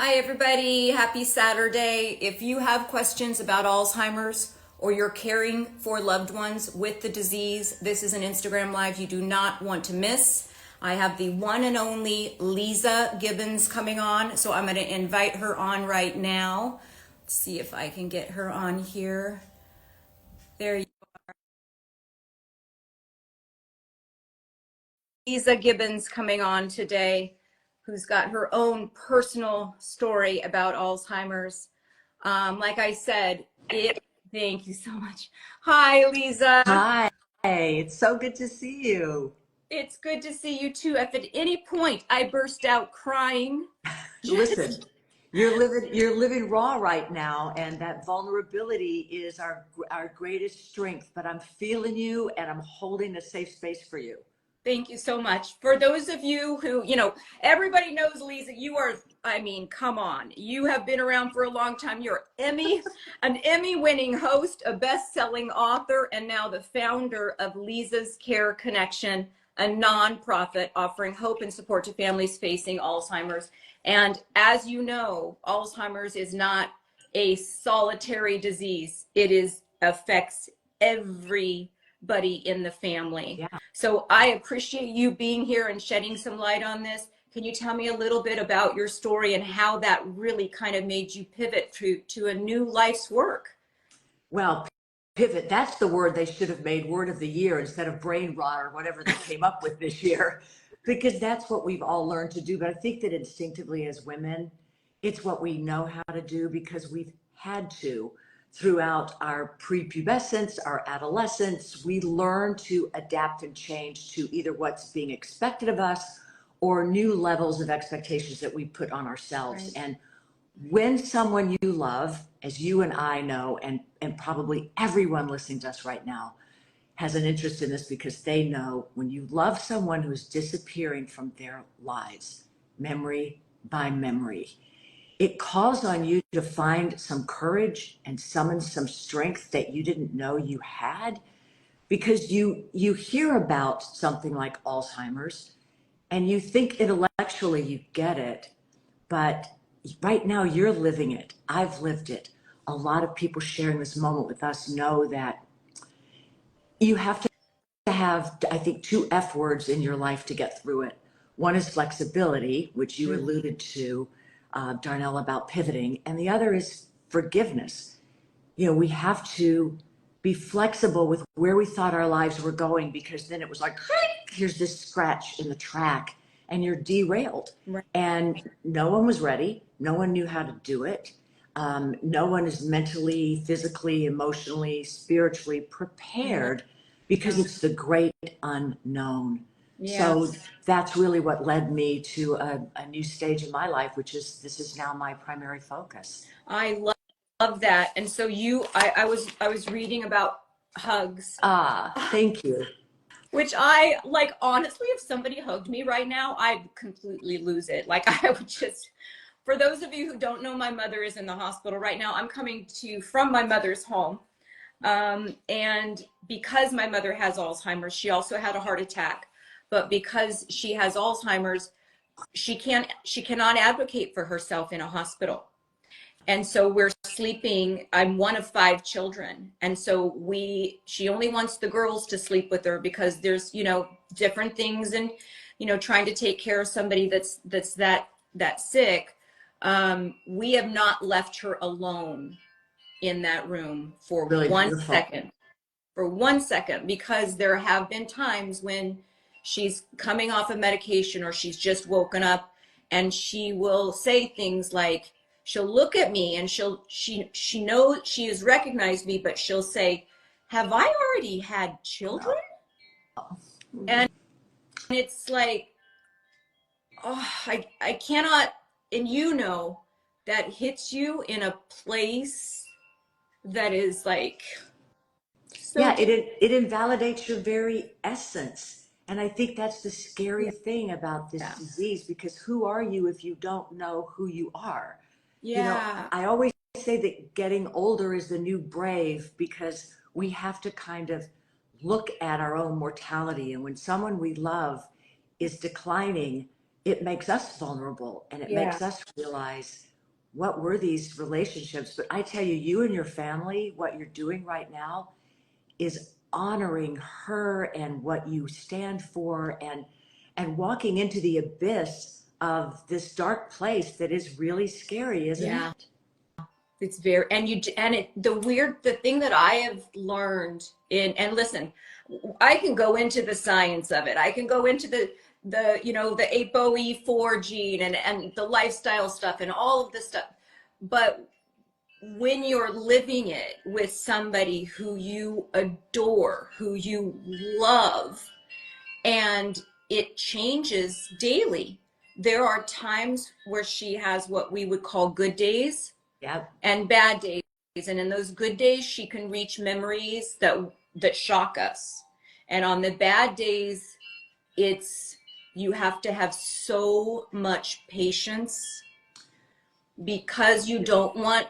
Hi, everybody. Happy Saturday. If you have questions about Alzheimer's or you're caring for loved ones with the disease, this is an Instagram Live you do not want to miss. I have the one and only Leeza Gibbons coming on, so I'm going to invite her on right now. Let's see if I can get her on here. There you go. Leeza Gibbons coming on today, who's got her own personal story about Alzheimer's. Like I said, thank you so much. Hi, Leeza. Hi, it's so good to see you. It's good to see you too. If at any point I burst out crying, Listen, just you're living raw right now, and that vulnerability is our greatest strength. But I'm feeling you, and I'm holding a safe space for you. thank you so much. For those of you who, everybody knows Leeza, you are, I mean, come on. You have been around for a long time. You're an Emmy-winning host, a best-selling author, and now the founder of Leeza's Care Connection, a nonprofit offering hope and support to families facing Alzheimer's. And as you know, Alzheimer's is not a solitary disease. Affects everybody in the family. Yeah. So I appreciate you being here and shedding some light on this. Can you tell me a little bit about your story and how that really kind of made you pivot to a new life's work? Well, pivot, that's the word they should have made word of the year instead of brain rot or whatever they came up with this year, because that's what we've all learned to do. But I think that instinctively as women, it's what we know how to do because we've had to throughout our prepubescence, our adolescence. We learn to adapt and change to either what's being expected of us or new levels of expectations that we put on ourselves. Right. And when someone you love, as you and I know, and probably everyone listening to us right now, has an interest in this because they know when you love someone who's disappearing from their lives, memory by memory, it calls on you to find some courage and summon some strength that you didn't know you had, because you hear about something like Alzheimer's and you think intellectually you get it, but right now you're living it. I've lived it. A lot of people sharing this moment with us know that you have to have, I think, two F words in your life to get through it. One is flexibility, which you alluded to, Darnell, about pivoting, and the other is forgiveness. We have to be flexible with where we thought our lives were going, because then it was like, here's this scratch in the track and you're derailed. Right. And no one was ready. No one knew how to do it. No one is mentally, physically, emotionally, spiritually prepared because it's the great unknown. Yeah. So that's really what led me to a new stage in my life, which is this is now my primary focus. I love that. And so I was reading about hugs, Thank you. which I like, honestly, if somebody hugged me right now, I'd completely lose it. Like I would just, for those of you who don't know, my mother is in the hospital right now. I'm coming to you from my mother's home. And because my mother has Alzheimer's, she also had a heart attack, but because she has Alzheimer's, she cannot advocate for herself in a hospital. And so we're sleeping. I'm one of 5 children. And so she only wants the girls to sleep with her because there's, different things, and, trying to take care of somebody that's that sick. We have not left her alone in that room for Really one beautiful. second, because there have been times when she's coming off of medication or she's just woken up, and she will say things like, she'll look at me and she knows she has recognized me, but she'll say, have I already had children? And it's like, oh, I cannot, and that hits you in a place that is like, so Yeah, it invalidates your very essence. And I think that's the scary thing about this yeah. disease, because who are you if you don't know who you are? Yeah. I always say that getting older is the new brave, because we have to kind of look at our own mortality. And when someone we love is declining, it makes us vulnerable, and it Yeah. makes us realize what were these relationships? But I tell you, you and your family, what you're doing right now is honoring her and what you stand for, and walking into the abyss of this dark place that is really scary, isn't Yeah. it? It's very, the thing that I have learned and listen, I can go into the science of it. I can go into the ApoE4 gene and the lifestyle stuff and all of this stuff. But when you're living it with somebody who you adore, who you love, and it changes daily. There are times where she has what we would call good days, Yep. and bad days. And in those good days, she can reach memories that shock us. And on the bad days, it's you have to have so much patience because you don't want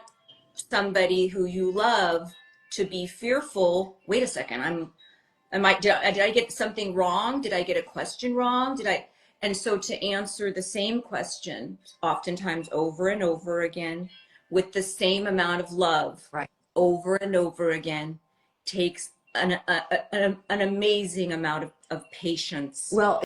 somebody who you love to be fearful. Wait a second, did I get something wrong? Did I get a question wrong? And so to answer the same question, oftentimes over and over again, with the same amount of love, Right. over and over again, takes an amazing amount of patience. Well,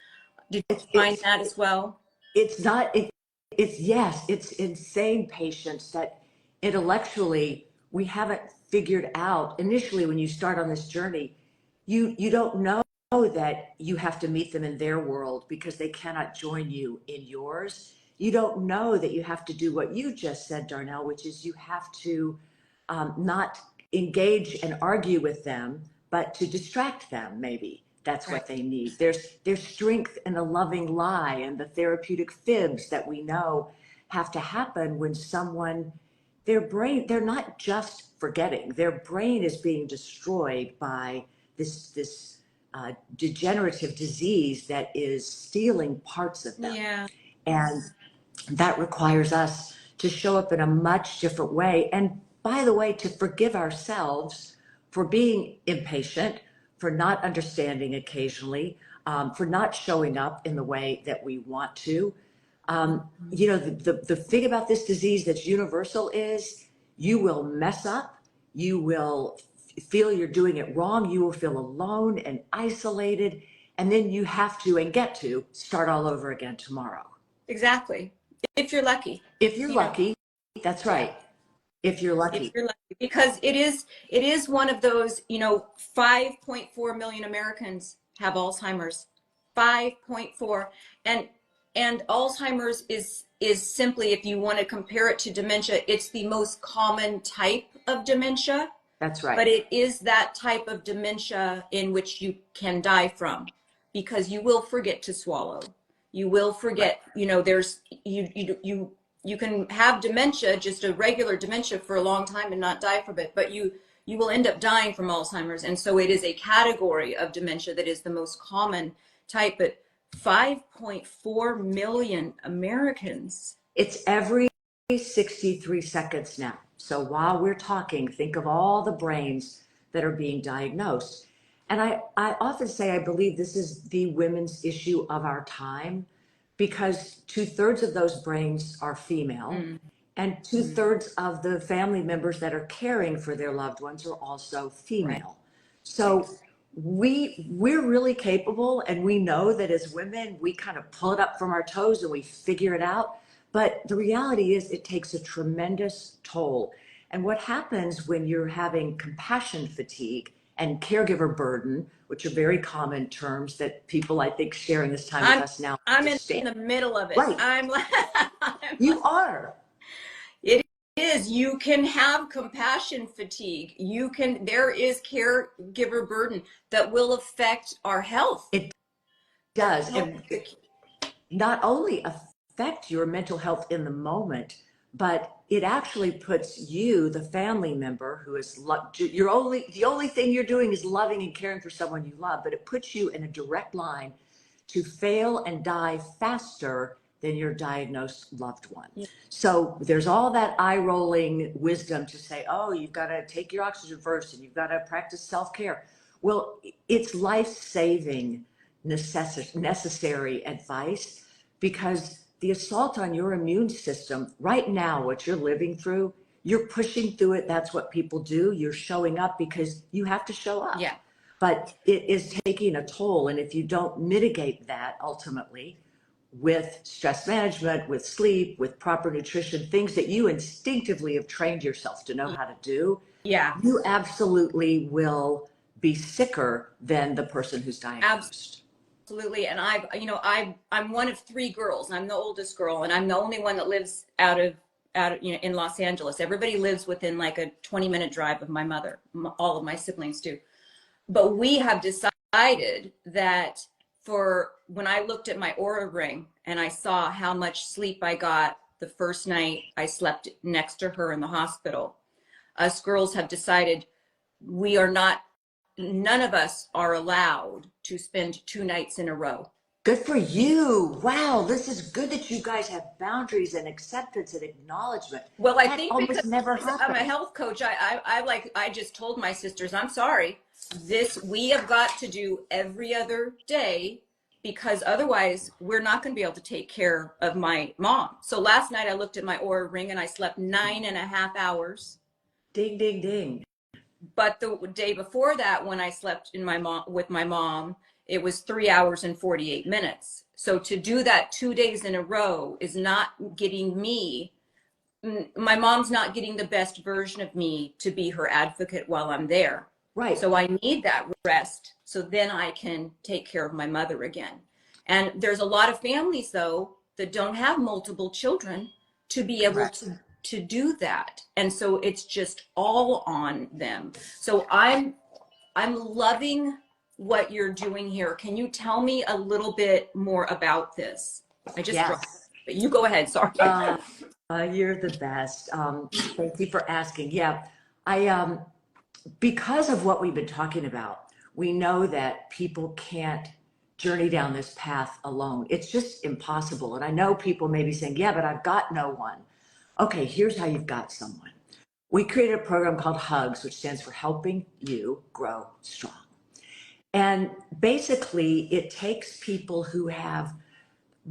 Did you find that as well? it's not, it's, yes, it's insane patience that intellectually we haven't figured out. Initially, when you start on this journey, you don't know that you have to meet them in their world because they cannot join you in yours. You don't know that you have to do what you just said, Darnell, which is you have to not engage and argue with them, but to distract them, maybe. That's Right. what they need. There's strength in a loving lie and the therapeutic fibs that we know have to happen when someone, their brain, they're not just forgetting, their brain is being destroyed by this degenerative disease that is stealing parts of them. Yeah. And that requires us to show up in a much different way. And by the way, to forgive ourselves for being impatient, for not understanding occasionally, for not showing up in the way that we want to. The thing about this disease that's universal is you will mess up, you will feel you're doing it wrong, you will feel alone and isolated, and then you have to and get to start all over again tomorrow. Exactly. If you're lucky. If you're lucky, that's right. Yeah. If you're lucky. If you're lucky. Because it is one of those, 5.4 million Americans have Alzheimer's. 5.4. And Alzheimer's is simply, if you want to compare it to dementia, it's the most common type of dementia. That's right. But it is that type of dementia in which you can die from, because you will forget to swallow. You will forget, there's you can have dementia, just a regular dementia, for a long time and not die from it, but you will end up dying from Alzheimer's. And so it is a category of dementia that is the most common type. But 5.4 million Americans. It's every 63 seconds now. So while we're talking, think of all the brains that are being diagnosed. And I often say I believe this is the women's issue of our time, because 2/3 of those brains are female, and 2/3 of the family members that are caring for their loved ones are also female. Right. So we're really capable, and we know that as women, we kind of pull it up from our toes and we figure it out. But the reality is it takes a tremendous toll. And what happens when you're having compassion fatigue and caregiver burden, which are very common terms that people, I think, sharing this time with us now. I'm in the middle of it. Right. You are. It is. You can have compassion fatigue. There is caregiver burden that will affect our health. It does. And not only affect your mental health in the moment, but it actually puts you, the family member who is the only thing you're doing is loving and caring for someone you love, but it puts you in a direct line to fail and die faster than your diagnosed loved one. Yeah. So there's all that eye-rolling wisdom to say, oh, you've got to take your oxygen first and you've got to practice self-care. Well, it's life-saving necessary advice, because the assault on your immune system right now, what you're living through, you're pushing through it. That's what people do. You're showing up because you have to show up. Yeah. But it is taking a toll. And if you don't mitigate that ultimately with stress management, with sleep, with proper nutrition, things that you instinctively have trained yourself to know how to do, Yeah. you absolutely will be sicker than the person who's diagnosed. Absolutely. And I'm one of three girls. I'm the oldest girl, and I'm the only one that lives out of in Los Angeles. Everybody lives within like a 20-minute drive of my mother. All of my siblings do. But we have decided that for when I looked at my Aura ring and I saw how much sleep I got the first night I slept next to her in the hospital, us girls have decided we are not, none of us are allowed to spend 2 nights in a row. Good for you. Wow, this is good that you guys have boundaries and acceptance and acknowledgement. Well, I That think because almost never I'm a happens. health coach, I just told my sisters, I'm sorry, we have got to do every other day, because otherwise we're not going to be able to take care of my mom. So last night I looked at my Aura ring and I slept 9.5 hours. Ding, ding, ding. But the day before that, when I slept with my mom, it was 3 hours and 48 minutes. So to do that 2 days in a row is not getting me, my mom's not getting the best version of me to be her advocate while I'm there. Right. So I need that rest so then I can take care of my mother again. And there's a lot of families, though, that don't have multiple children to be able to do that. And so it's just all on them. So I'm loving what you're doing here. Can you tell me a little bit more about this? I just dropped, Yes. but you go ahead. Sorry. You're the best. Thank you for asking. Yeah, I because of what we've been talking about, we know that people can't journey down this path alone. It's just impossible. And I know people may be saying, yeah, but I've got no one. Okay, here's how you've got someone. We created a program called HUGS, which stands for Helping You Grow Strong. And basically, it takes people who have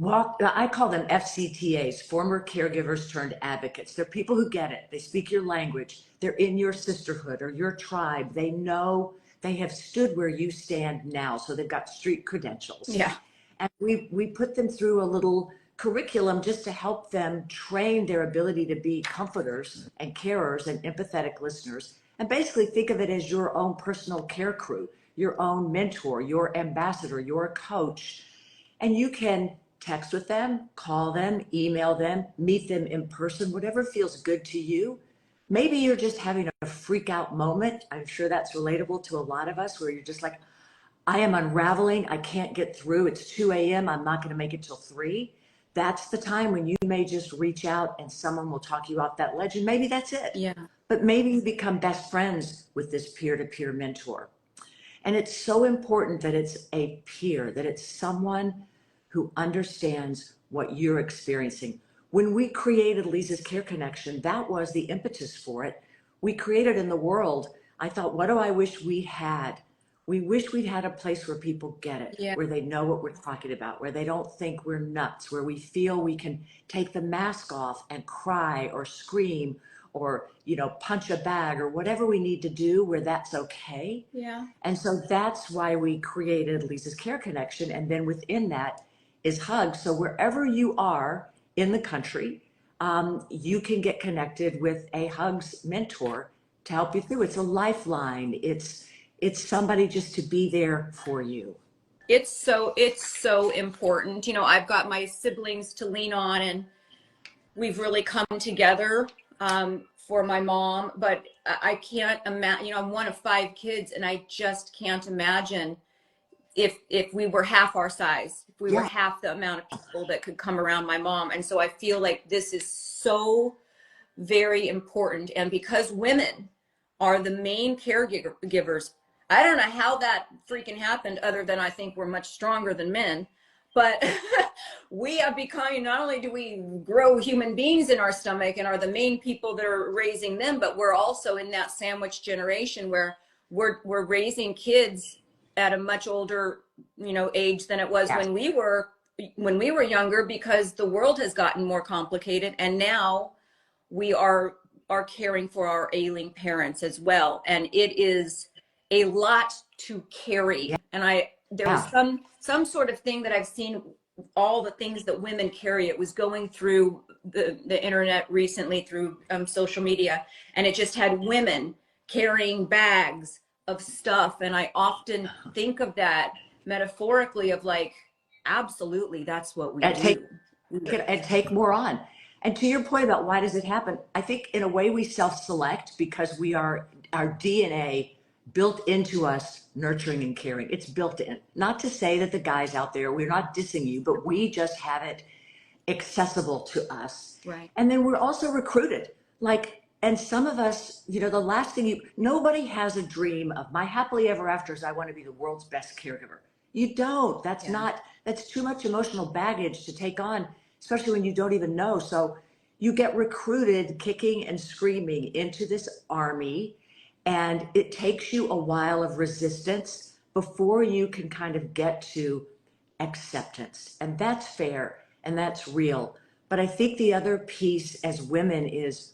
I call them FCTAs, former caregivers turned advocates. They're people who get it. They speak your language. They're in your sisterhood or your tribe. They know they have stood where you stand now. So they've got street credentials. Yeah. And we put them through a little curriculum just to help them train their ability to be comforters and carers and empathetic listeners. And basically think of it as your own personal care crew, your own mentor, your ambassador, your coach. And you can text with them, call them, email them, meet them in person, whatever feels good to you. Maybe you're just having a freak out moment. I'm sure that's relatable to a lot of us, where you're just like, I am unraveling. I can't get through. It's 2 a.m. I'm not going to make it till 3. That's the time when you may just reach out and someone will talk you off that ledge. And maybe that's it. Yeah. But maybe you become best friends with this peer-to-peer mentor. And it's so important that it's a peer, that it's someone who understands what you're experiencing. When we created Leeza's Care Connection, that was the impetus for it. We created in the world. I thought, what do I wish we had? We wish we'd had a place where people get it, Yeah. where they know what we're talking about, where they don't think we're nuts, where we feel we can take the mask off and cry or scream or, punch a bag or whatever we need to do, where that's okay. Yeah. And so that's why we created Leeza's Care Connection. And then within that is HUG. So wherever you are in the country, you can get connected with a HUGS mentor to help you through. It's a lifeline. It's somebody just to be there for you. It's so important. I've got my siblings to lean on, and we've really come together for my mom, but I can't imagine, I'm one of 5 kids, and I just can't imagine if we were half our size, if we were half the amount of people that could come around my mom. And so I feel like this is so very important. And because women are the main caregivers, I don't know how that freaking happened, other than I think we're much stronger than men. But we have become, not only do we grow human beings in our stomach and are the main people that are raising them, but we're also in that sandwich generation where we're raising kids at a much older, age than it was when we were when we were younger, because the world has gotten more complicated, and now we are caring for our ailing parents as well, and it is a lot to Yeah. carry. And there was some sort of thing that I've seen, all the things that women carry. It was going through the internet recently through social media, and it just had women carrying bags of stuff, and I often think of that metaphorically of like, absolutely, that's what we And do. take more on. And to your point about why does it happen, I think in a way we self-select because we are our DNA built into us nurturing and caring. It's built in. Not to say that the guys out there, we're not dissing you, but we just have it accessible to us. Right. And then we're also recruited. Like, and some of us, the last thing nobody has a dream of my happily ever after is I want to be the world's best caregiver. You don't. That's too much emotional baggage to take on, especially when you don't even know. So you get recruited kicking and screaming into this army, and it takes you a while of resistance before you can kind of get to acceptance. And that's fair and that's real. But I think the other piece as women is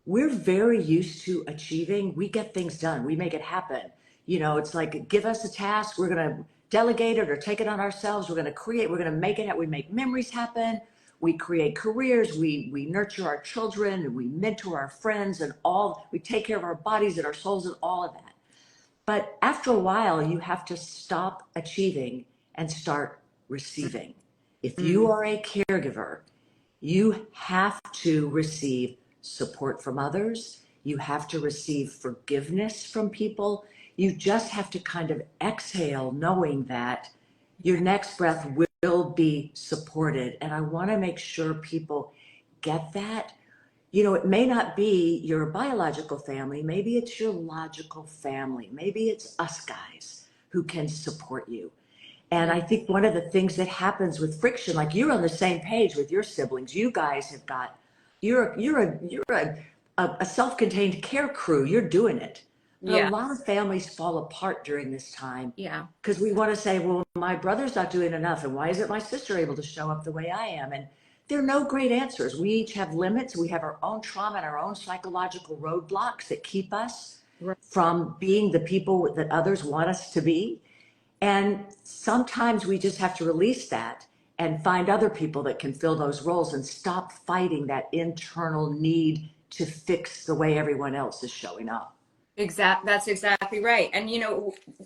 we're very used to achieving. We get things done, we make it happen. It's like, give us a task, we're going to delegate it or take it on ourselves. We're going to create, we're going to make it, we make memories happen. We create careers, we nurture our children, and we mentor our friends, and we take care of our bodies and our souls and all of that. But after a while, you have to stop achieving and start receiving. If you are a caregiver, you have to receive support from others. You have to receive forgiveness from people. You just have to kind of exhale knowing that your next breath will be supported. And I want to make sure people get that. It may not be your biological family, maybe it's your logical family, maybe it's us guys who can support you. And I think one of the things that happens with friction, like you're on the same page with your siblings, you guys have got, you're a self-contained care crew, you're doing it. But a Yeah. lot of families fall apart during this time Yeah. because we want to say, well, my brother's not doing enough, and why isn't my sister able to show up the way I am? And there are no great answers. We each have limits. We have our own trauma and our own psychological roadblocks that keep us Right. from being the people that others want us to be. And sometimes we just have to release that and find other people that can fill those roles and stop fighting that internal need to fix the way everyone else is showing up. That's exactly right. And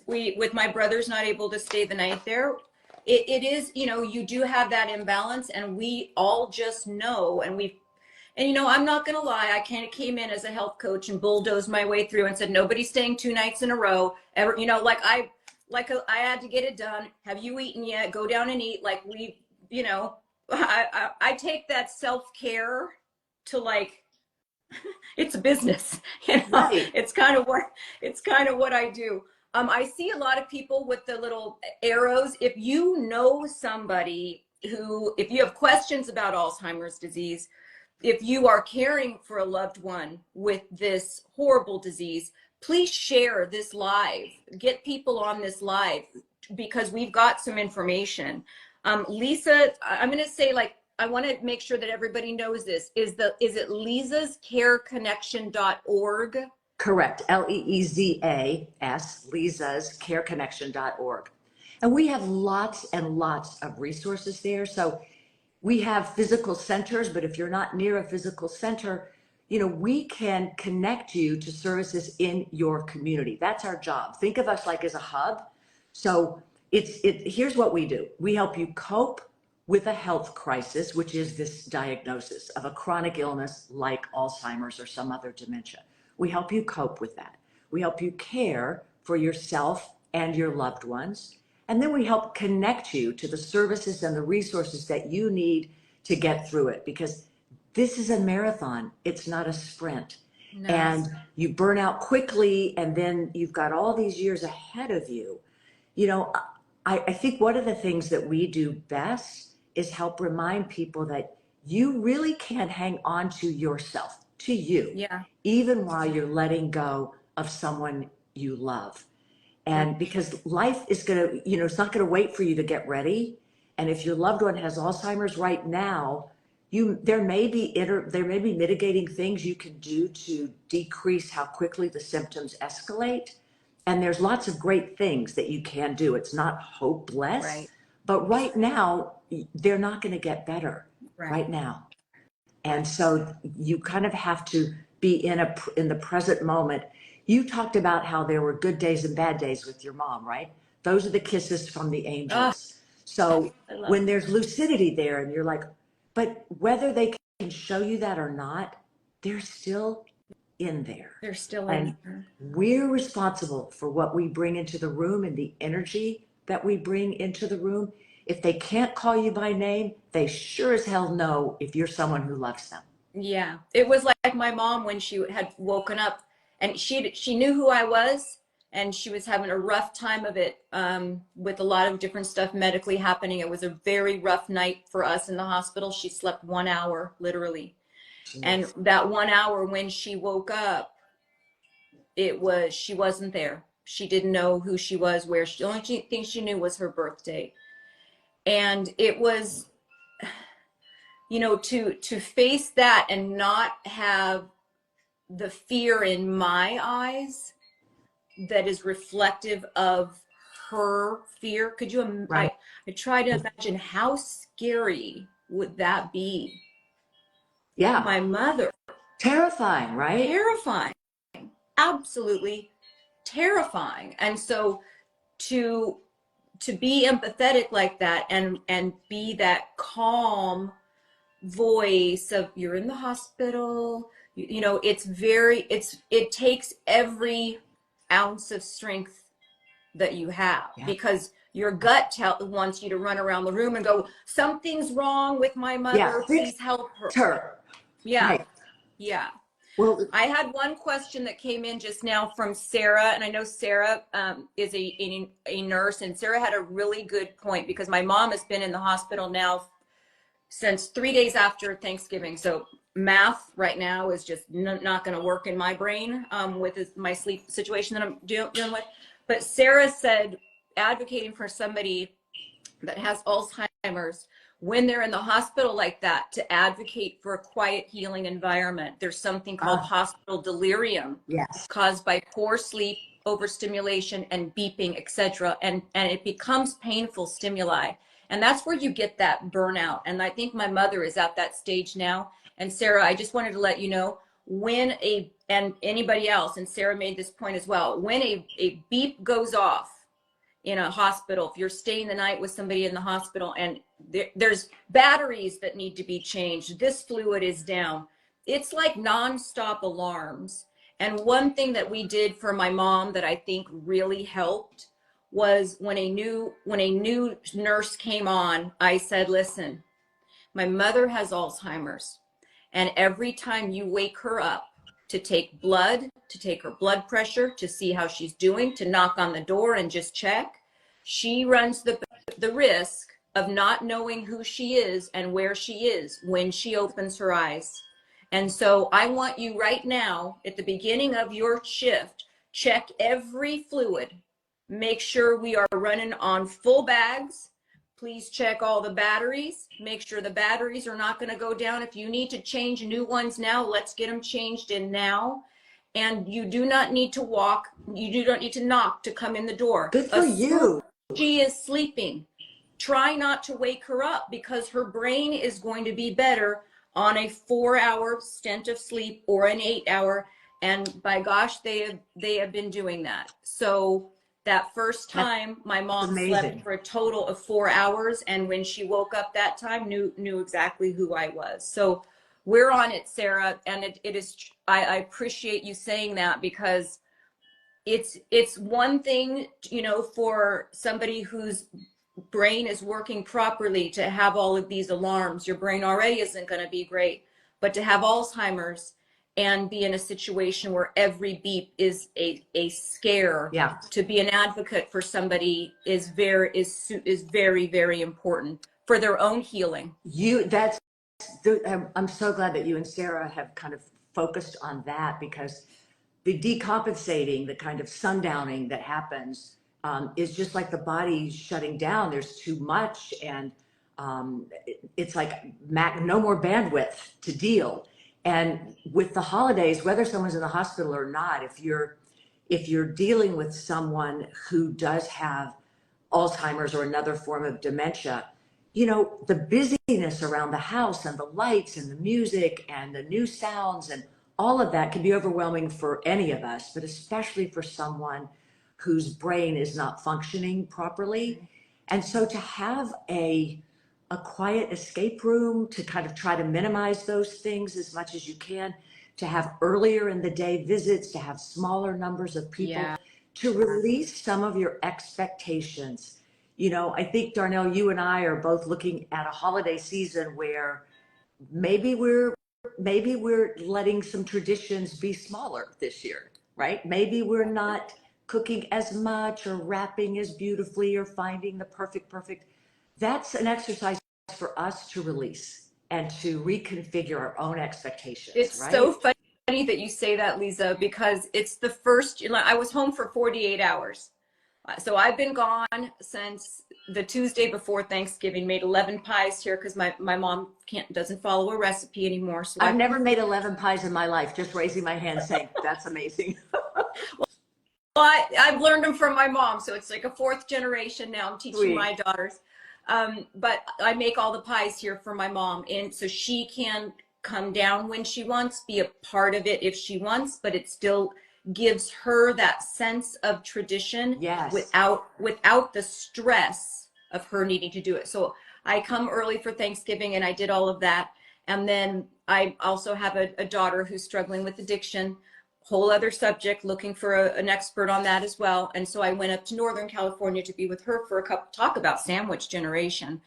we, with my brother's not able to stay the night there, it is, you do have that imbalance, and we all just know, and I'm not gonna lie, I kind of came in as a health coach and bulldozed my way through and said nobody's staying 2 nights in a row ever. I had to get it done. Have you eaten yet? Go down and eat. Like I take that self-care to like, it's a business. Right. It's kind of what I do. I see a lot of people with the little arrows. If you know somebody if you have questions about Alzheimer's disease, if you are caring for a loved one with this horrible disease, please share this live. Get people on this live, because we've got some information. Leeza, I'm going to say, like, I want to make sure that everybody knows this. Is it leezascareconnection.org? Correct. Leezas, leezascareconnection.org. And we have lots and lots of resources there. So we have physical centers, but if you're not near a physical center, we can connect you to services in your community. That's our job. Think of us like as a hub. So here's what we do. We help you cope with a health crisis, which is this diagnosis of a chronic illness like Alzheimer's or some other dementia. We help you cope with that. We help you care for yourself and your loved ones. And then we help connect you to the services and the resources that you need to get through it, because this is a marathon. It's not a sprint. No. And you burn out quickly, and then you've got all these years ahead of you. I think one of the things that we do best is help remind people that you really can't hang on to yourself, to you, Yeah. even while you're letting go of someone you love. And because life is going to, it's not going to wait for you to get ready. And if your loved one has Alzheimer's right now, there may be mitigating things you can do to decrease how quickly the symptoms escalate. And there's lots of great things that you can do. It's not hopeless, Right. but right now they're not going to get better right now. And so you kind of have to be in the present moment. You talked about how there were good days and bad days with your mom, right? Those are the kisses from the Oh, angels. So I love when there's lucidity there and you're like, but whether they can show you that or not, they're still in there. they're still in And there. we're responsible for what we bring into the room and the energy that we bring into the room. If they can't call you by name, they sure as hell know if you're someone who loves them. Yeah, it was like my mom when she had woken up, and she knew who I was, and she was having a rough time of it, with a lot of different stuff medically happening. It was a very rough night for us in the hospital. She slept 1 hour, literally. And that 1 hour when she woke up, she wasn't there. She didn't know who she was, the only thing she knew was her birthday. And it was, to face that and not have the fear in my eyes that is reflective of her fear. Could you, Right. I try to imagine how scary would that be? Yeah. My mother. Terrifying, right? Terrifying. Absolutely terrifying. And so to be empathetic like that and be that calm voice of, you're in the hospital, it takes every ounce of strength that you have, Yeah. because your gut wants you to run around the room and go, something's wrong with my mother, please help her. Yeah. Right. Yeah. Well, I had one question that came in just now from Sarah, and I know Sarah is a nurse, and Sarah had a really good point, because my mom has been in the hospital now since 3 days after Thanksgiving. So math right now is just not going to work in my brain with my sleep situation that I'm dealing with. But Sarah said, advocating for somebody that has Alzheimer's, when they're in the hospital like that, to advocate for a quiet, healing environment. There's something called hospital delirium, yes. caused by poor sleep, overstimulation, and beeping, etc. And it becomes painful stimuli. And that's where you get that burnout. And I think my mother is at that stage now. And Sarah, I just wanted to let you know, and anybody else, and Sarah made this point as well, when a beep goes off in a hospital, if you're staying the night with somebody in the hospital and there's batteries that need to be changed, this fluid is down, it's like nonstop alarms. And one thing that we did for my mom that I think really helped was when a new nurse came on, I said, listen, my mother has Alzheimer's, and every time you wake her up to take blood, to take her blood pressure, to see how she's doing, to knock on the door and just check, she runs the risk of not knowing who she is and where she is when she opens her eyes. And so I want you right now, at the beginning of your shift, check every fluid. Make sure we are running on full bags. Please check all the batteries. Make sure the batteries are not going to go down. If you need to change new ones now, let's get them changed in now. And you do not need to walk. You do not need to knock to come in the door. Good for you. She is sleeping. Try not to wake her up, because her brain is going to be better on a 4-hour stint of sleep or an 8-hour. And by gosh, they have been doing that. So that first time, my mom slept for a total of 4 hours, and when she woke up that time, knew exactly who I was. So we're on it, Sarah, and it is. I appreciate you saying that, because it's one thing, for somebody whose brain is working properly to have all of these alarms. Your brain already isn't going to be great, but to have Alzheimer's and be in a situation where every beep is a scare, to be an advocate for somebody is very, very important for their own healing. I'm so glad that you and Sarah have kind of focused on that, because the decompensating, the kind of sundowning that happens, is just like the body shutting down. There's too much, and It's like no more bandwidth to deal. And with the holidays, whether someone's in the hospital or not, if you're dealing with someone who does have Alzheimer's or another form of dementia, you know, the busyness around the house and the lights and the music and the new sounds and all of that can be overwhelming for any of us, but especially for someone whose brain is not functioning properly. And so to have a quiet escape room to kind of try to minimize those things as much as you can, to have earlier in the day visits, to have smaller numbers of people, Yeah. to release some of your expectations. You know, I think, Darnell, you and I are both looking at a holiday season where maybe we're letting some traditions be smaller this year, right? Maybe we're not cooking as much or wrapping as beautifully or finding the perfect. That's an exercise for us to release and to reconfigure our own expectations, It's so right? funny that you say that, Leeza, because it's the first, you know, I was home for 48 hours. So I've been gone since the Tuesday before Thanksgiving, made 11 pies here because my mom doesn't follow a recipe anymore. So I've never made 11 pies in my life, just raising my hand saying, that's amazing. I've learned them from my mom. So it's like a fourth generation now. I'm teaching Sweet. my daughters. But I make all the pies here for my mom. And so she can come down when she wants, be a part of it if she wants, but it still gives her that sense of tradition Yes. without the stress of her needing to do it. So I come early for Thanksgiving and I did all of that. And then I also have a daughter who's struggling with addiction, whole other subject, looking for an expert on that as well. And so I went up to Northern California to be with her for a couple talk about sandwich generation.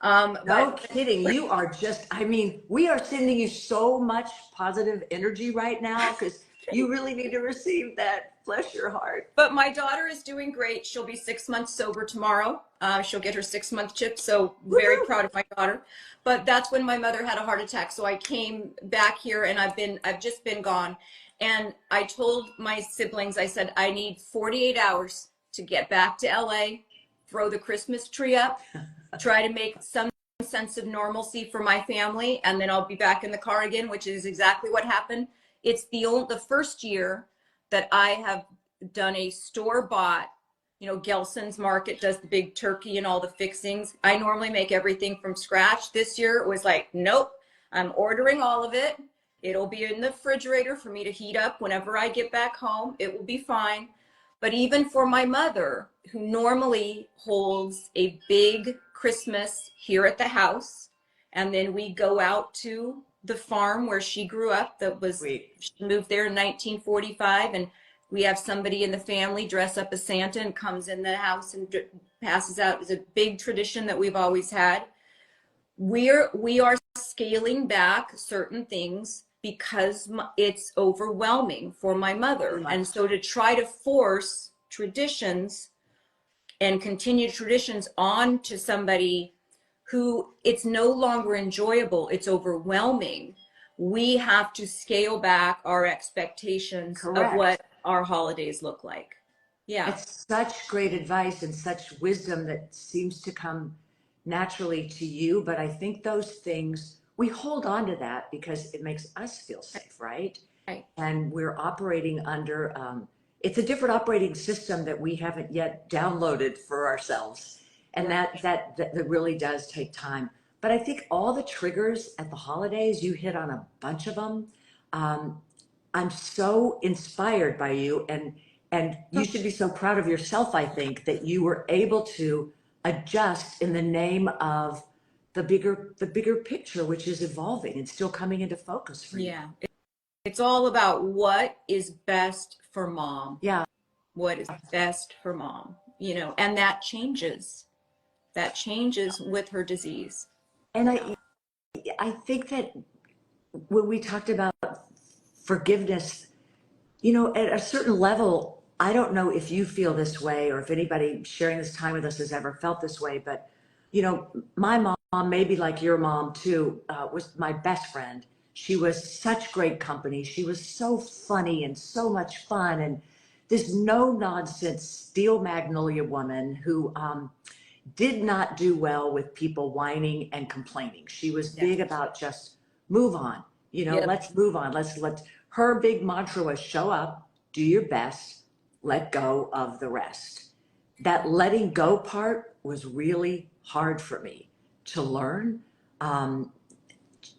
No kidding. You are just, I mean, we are sending you so much positive energy right now because you really need to receive that. Bless your heart. But my daughter is doing great. She'll be 6 months sober tomorrow. She'll get her 6 month chip. So very proud of my daughter. But that's when my mother had a heart attack. So I came back here and I've just been gone. And I told my siblings, I said, I need 48 hours to get back to LA, throw the Christmas tree up, try to make some sense of normalcy for my family, and then I'll be back in the car again, which is exactly what happened. It's the first year that I have done a store-bought, you know, Gelson's Market does the big turkey and all the fixings. I normally make everything from scratch. This year it was like, nope, I'm ordering all of it. It'll be in the refrigerator for me to heat up whenever I get back home. It will be fine. But even for my mother, who normally holds a big Christmas here at the house, and then we go out to the farm where she grew up, she moved there in 1945, and we have somebody in the family dress up as Santa and comes in the house and passes out. It's a big tradition that we've always had. We are scaling back certain things because it's overwhelming for my mother. And so to try to force traditions and continue traditions on to somebody who it's no longer enjoyable, it's overwhelming, we have to scale back our expectations of what our holidays look like. Yeah. It's such great advice and such wisdom that seems to come naturally to you. But I think those things, we hold on to that because it makes us feel safe, right? Right. And we're operating under, it's a different operating system that we haven't yet downloaded for ourselves. And that really does take time. But I think all the triggers at the holidays, you hit on a bunch of them. I'm so inspired by you, and you should be so proud of yourself, I think, that you were able to adjust in the name of the bigger picture, which is evolving and still coming into focus for you. Yeah. It's all about what is best for mom. Yeah. What is best for mom, you know, and that changes. That changes with her disease. And I think that when we talked about forgiveness, you know, at a certain level, I don't know if you feel this way or if anybody sharing this time with us has ever felt this way, but, you know, my mom, maybe like your mom too, was my best friend. She was such great company. She was so funny and so much fun, and this no nonsense steel magnolia woman who did not do well with people whining and complaining. She was Yeah. big about just move on, you know, Yep. let's move on. Let her big mantra was show up, do your best, let go of the rest. That letting go part was really hard for me to learn,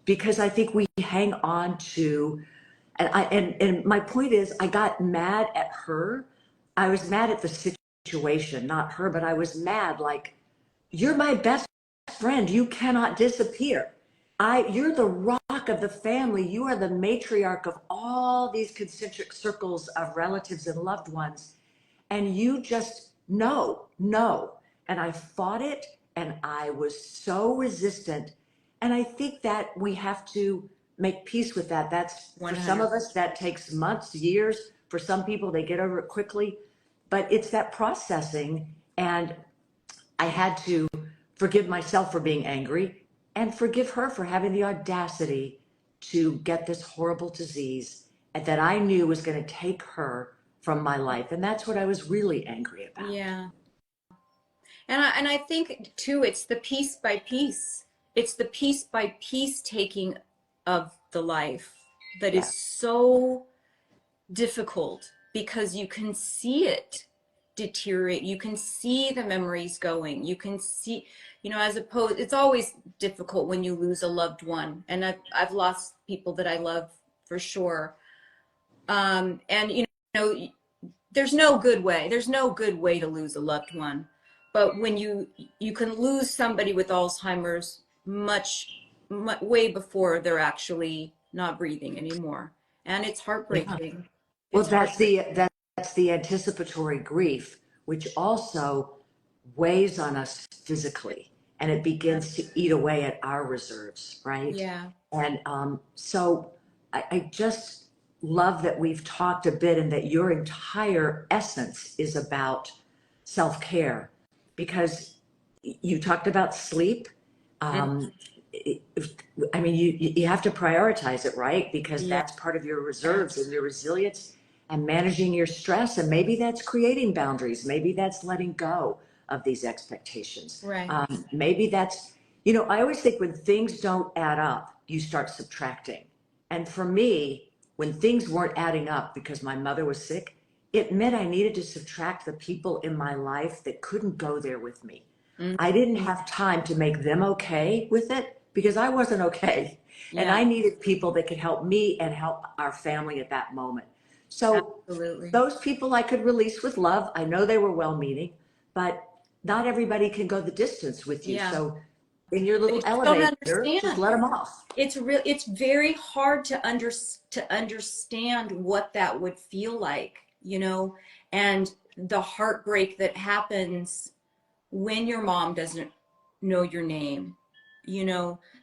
because I think we hang on to, and my point is, I got mad at her. I was mad at the situation, not her, but I was mad like, you're my best friend. You cannot disappear. You're the rock of the family. You are the matriarch of all these concentric circles of relatives and loved ones. And you just, no. And I fought it and I was so resistant. And I think that we have to make peace with that. That's for some 100. of us, that takes months, years. For some people, they get over it quickly. But it's that processing. And I had to forgive myself for being angry and forgive her for having the audacity to get this horrible disease and that I knew was going to take her from my life. And that's what I was really angry about. Yeah. And I think too, it's the piece by piece. It's the piece by piece taking of the life that Yeah. is so difficult because you can see it deteriorate. You can see the memories going. You can see, as opposed, it's always difficult when you lose a loved one. And I've lost people that I love for sure. And there's no good way. There's no good way to lose a loved one. But when you can lose somebody with Alzheimer's way before they're actually not breathing anymore. And it's heartbreaking. Well, It's heartbreaking. that's the anticipatory grief, which also weighs on us physically, and it begins to eat away at our reserves, right? Yeah. And so I just love that we've talked a bit, and that your entire essence is about self-care, because you talked about sleep. Um, I mean, you have to prioritize it, right? Because Yeah. that's part of your reserves and your resilience and managing your stress. And maybe that's creating boundaries. Maybe that's letting go of these expectations. Right. Maybe that's, I always think when things don't add up, you start subtracting. And for me, when things weren't adding up because my mother was sick, it meant I needed to subtract the people in my life that couldn't go there with me. Mm. I didn't have time to make them okay with it because I wasn't okay. And Yeah. I needed people that could help me and help our family at that moment. So Absolutely. those people I could release with love. I know they were well-meaning, but not everybody can go the distance with you. Yeah. So in your They little just don't elevator, just understand. let them off. It's very hard to understand what that would feel like, and the heartbreak that happens when your mom doesn't know your name.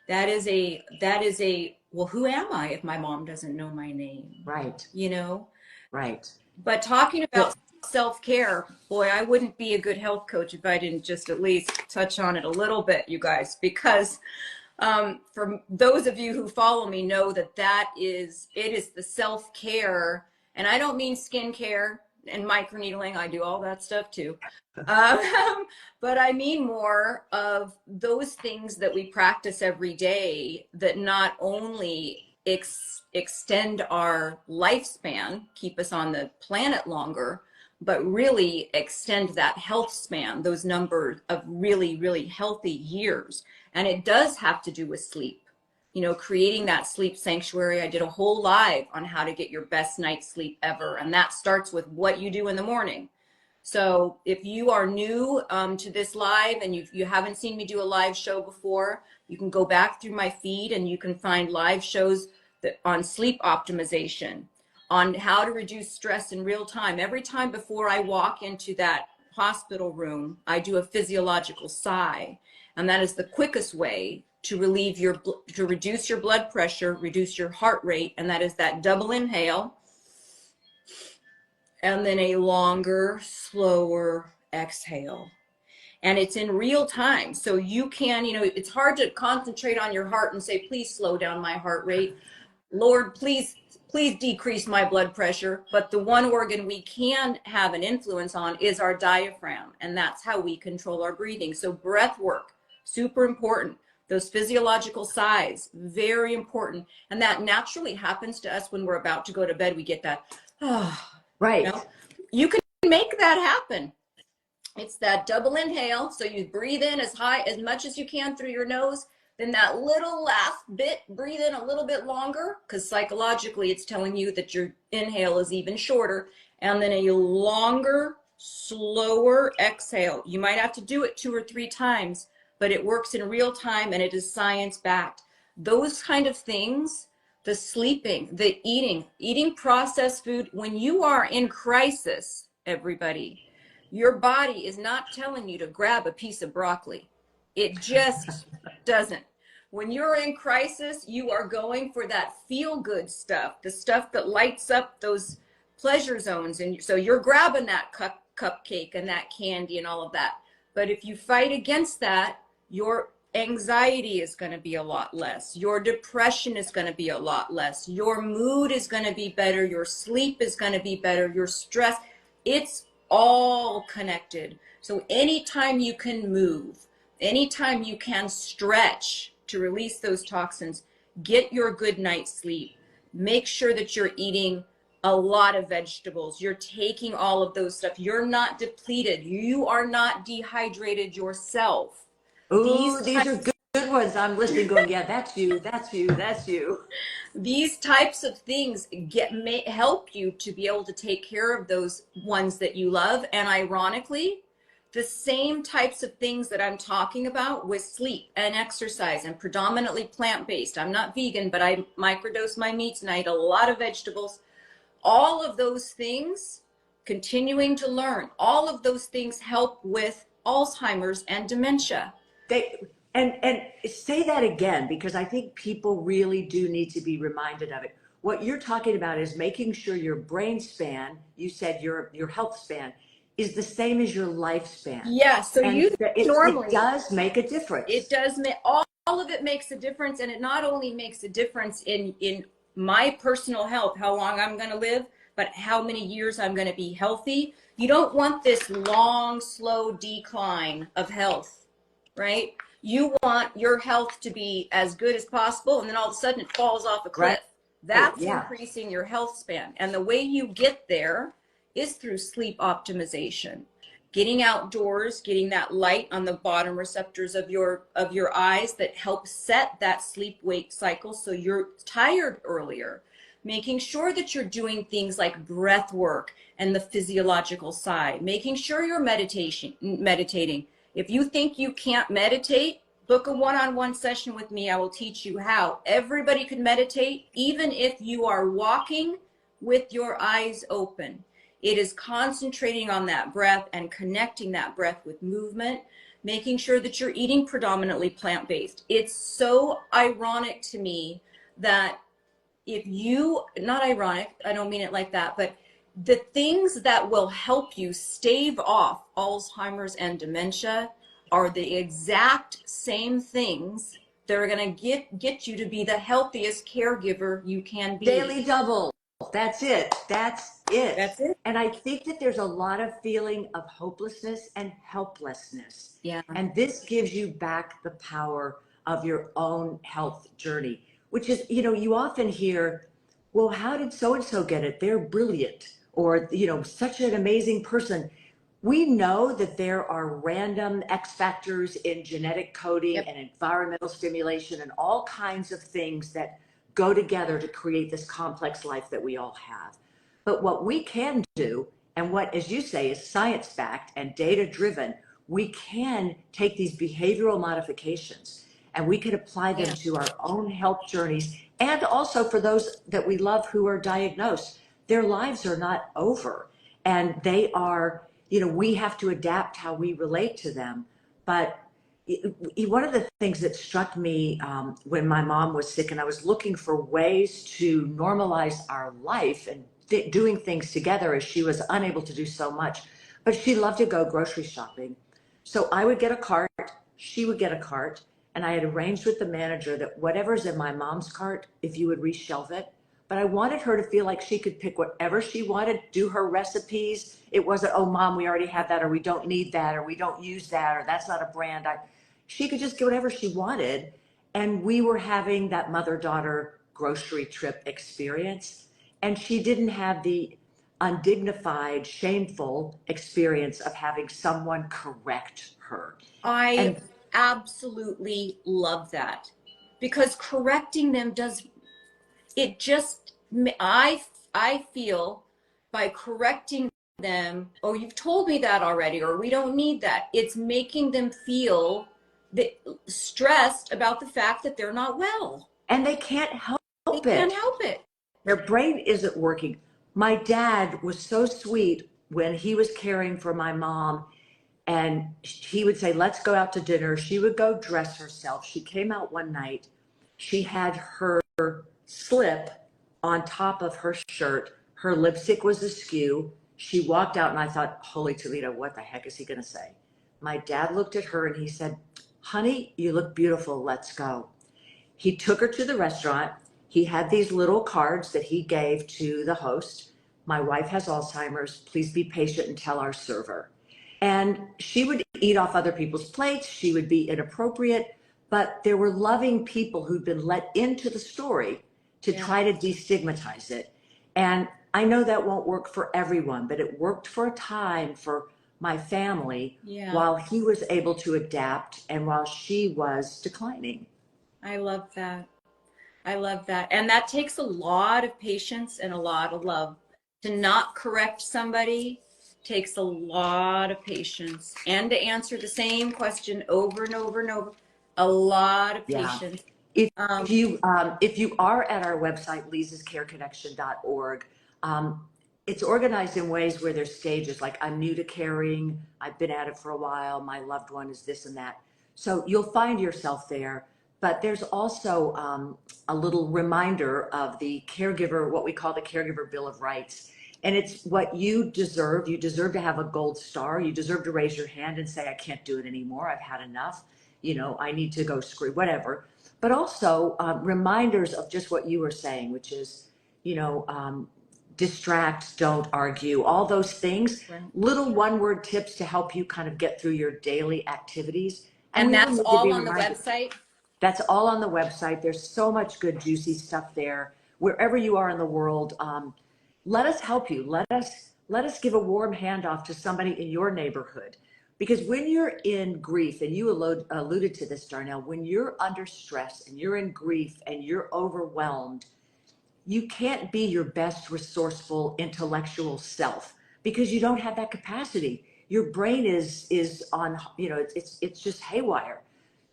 That is a well, who am I if my mom doesn't know my name? Right, right. But talking Well, about self-care, boy, I wouldn't be a good health coach if I didn't just at least touch on it a little bit, you guys, because for those of you who follow me know that it is the self-care, and I don't mean skincare and microneedling. I do all that stuff too. But I mean more of those things that we practice every day that not only extend our lifespan, keep us on the planet longer, but really extend that health span, those numbers of really, really healthy years. And it does have to do with sleep. Creating that sleep sanctuary. I did a whole live on how to get your best night's sleep ever. And that starts with what you do in the morning. So if you are new to this live and you haven't seen me do a live show before, you can go back through my feed and you can find live shows on sleep optimization, on how to reduce stress in real time. Every time before I walk into that hospital room, I do a physiological sigh. And that is the quickest way to reduce your blood pressure, reduce your heart rate. And that is that double inhale. And then a longer, slower exhale. And it's in real time. So you can, it's hard to concentrate on your heart and say, please slow down my heart rate. Lord, please please decrease my blood pressure. But the one organ we can have an influence on is our diaphragm, and that's how we control our breathing. So breath work, super important. Those physiological sighs, very important. And that naturally happens to us when we're about to go to bed. We get that, Right. you know? You can make that happen. It's that double inhale. So you breathe in as much as you can through your nose. Then that little last bit, breathe in a little bit longer, because psychologically it's telling you that your inhale is even shorter. And then a longer, slower exhale. You might have to do it 2 or 3 times, but it works in real time and it is science backed. Those kind of things, the sleeping, the eating processed food, when you are in crisis, everybody, your body is not telling you to grab a piece of broccoli. It just doesn't. When you're in crisis, you are going for that feel good stuff, the stuff that lights up those pleasure zones. And so you're grabbing that cupcake and that candy and all of that. But if you fight against that, your anxiety is going to be a lot less. Your depression is going to be a lot less. Your mood is going to be better. Your sleep is going to be better. Your stress, it's all connected. So anytime you can move, anytime you can stretch to release those toxins, get your good night's sleep. Make sure that you're eating a lot of vegetables. You're taking all of those stuff. You're not depleted. You are not dehydrated yourself. Ooh, these are good ones. I'm listening going, yeah, that's you, that's you, that's you. These types of things may help you to be able to take care of those ones that you love. And ironically, the same types of things that I'm talking about with sleep and exercise and predominantly plant-based. I'm not vegan, but I microdose my meats and I eat a lot of vegetables. All of those things, continuing to learn, all of those things help with Alzheimer's and dementia. And say that again, because I think people really do need to be reminded of it. What you're talking about is making sure your brain span, you said your health span, is the same as your lifespan. Yeah, so it does make a difference. It does make all of it makes a difference, and it not only makes a difference in my personal health, how long I'm going to live, but how many years I'm going to be healthy. You don't want this long, slow decline of health, right? You want your health to be as good as possible, and then all of a sudden it falls off a cliff. Right. That's increasing your health span. And the way you get there is through sleep optimization. Getting outdoors, getting that light on the bottom receptors of your eyes that help set that sleep-wake cycle so you're tired earlier. Making sure that you're doing things like breath work and the physiological side. Making sure you're meditating. If you think you can't meditate, book a one-on-one session with me. I will teach you how. Everybody can meditate, even if you are walking with your eyes open. It is concentrating on that breath and connecting that breath with movement, making sure that you're eating predominantly plant-based. It's so ironic to me that not ironic, I don't mean it like that, but the things that will help you stave off Alzheimer's and dementia are the exact same things that are going to get you to be the healthiest caregiver you can be. Daily double. That's it. That's it. And I think that there's a lot of feeling of hopelessness and helplessness. Yeah. And this gives you back the power of your own health journey, which is, you often hear, well, how did so-and-so get it? They're brilliant. Or, such an amazing person. We know that there are random X factors in genetic coding and environmental stimulation and all kinds of things that go together to create this complex life that we all have. But what we can do, and what, as you say, is science-backed and data-driven, we can take these behavioral modifications and we can apply them to our own health journeys, and also for those that we love who are diagnosed. Their lives are not over, and they are, we have to adapt how we relate to them. But one of the things that struck me when my mom was sick and I was looking for ways to normalize our life and doing things together, as she was unable to do so much, but she loved to go grocery shopping. So I would get a cart, she would get a cart, and I had arranged with the manager that whatever's in my mom's cart, if you would reshelve it, but I wanted her to feel like she could pick whatever she wanted, do her recipes. It wasn't, oh, mom, we already have that, or we don't need that, or we don't use that, or that's not a brand. She could just get whatever she wanted. And we were having that mother-daughter grocery trip experience. And she didn't have the undignified, shameful experience of having someone correct her. I And absolutely love that, because correcting them does it just I feel by correcting them, oh, you've told me that already, or we don't need that. It's making them feel that stressed about the fact that they're not well. they can't help They can't it. help it. Their brain isn't working. My dad was so sweet when he was caring for my mom, and he would say, let's go out to dinner. She would go dress herself. She came out one night. She had her slip on top of her shirt. Her lipstick was askew. She walked out, and I thought, holy Toledo, what the heck is he going to say? My dad looked at her and he said, honey, you look beautiful. Let's go. He took her to the restaurant. He had these little cards that he gave to the host. My wife has Alzheimer's. Please be patient and tell our server. And she would eat off other people's plates. She would be inappropriate. But there were loving people who'd been let into the story to try to destigmatize it. And I know that won't work for everyone, but it worked for a time for my family while he was able to adapt and while she was declining. I love that. I love that. And that takes a lot of patience and a lot of love. To not correct somebody takes a lot of patience, and to answer the same question over and over and over, a lot of patience. If you are at our website, leezascareconnection.org, it's organized in ways where there's stages, like I'm new to caring, I've been at it for a while, my loved one is this and that. So you'll find yourself there. But there's also a little reminder of the caregiver, what we call the Caregiver Bill of Rights. And it's what you deserve. You deserve to have a gold star. You deserve to raise your hand and say, I can't do it anymore. I've had enough. I need to go screw, whatever. But also reminders of just what you were saying, which is, distract, don't argue, all those things, Right. little one-word tips to help you kind of get through your daily activities. And that's all on the website? That's all on the website. There's so much good, juicy stuff there. Wherever you are in the world, let us help you. Let us give a warm handoff to somebody in your neighborhood. Because when you're in grief, and you alluded to this, Darnell, when you're under stress and you're in grief and you're overwhelmed, you can't be your best resourceful intellectual self because you don't have that capacity. Your brain is on, it's just haywire.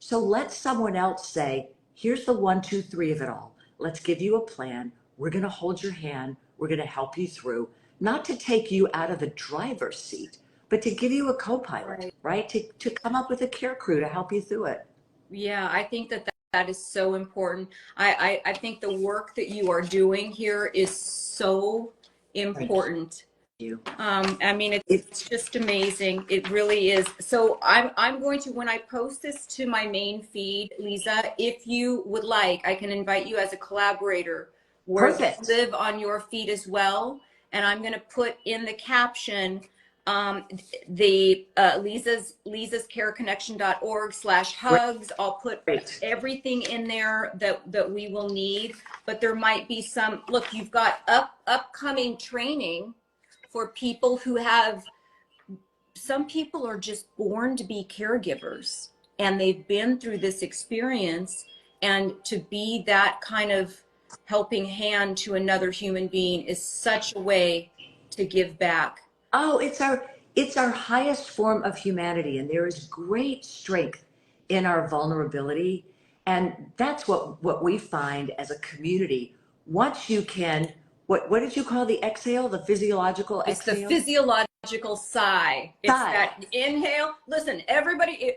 So let someone else say, here's the 1, 2, 3 of it all. Let's give you a plan. We're going to hold your hand. We're going to help you through, not to take you out of the driver's seat, but to give you a co-pilot, right? To come up with a care crew to help you through it. Yeah, I think that is so important. I think the work that you are doing here is so important. I mean, it's just amazing. It really is. So I'm going to, when I post this to my main feed, Leeza, if you would like, I can invite you as a collaborator where they live on your feed as well. And I'm going to put in the caption the leezascareconnection.org/hugs. I'll put everything in there that we will need, but there might be some, look, you've got upcoming training for people who have, some people are just born to be caregivers and they've been through this experience, and to be that kind of helping hand to another human being is such a way to give back. Oh, it's our highest form of humanity, and there is great strength in our vulnerability. And that's what we find as a community. Once you can, what did you call the exhale? The physiological exhale? It's the physiological sigh. It's that inhale. Listen, everybody,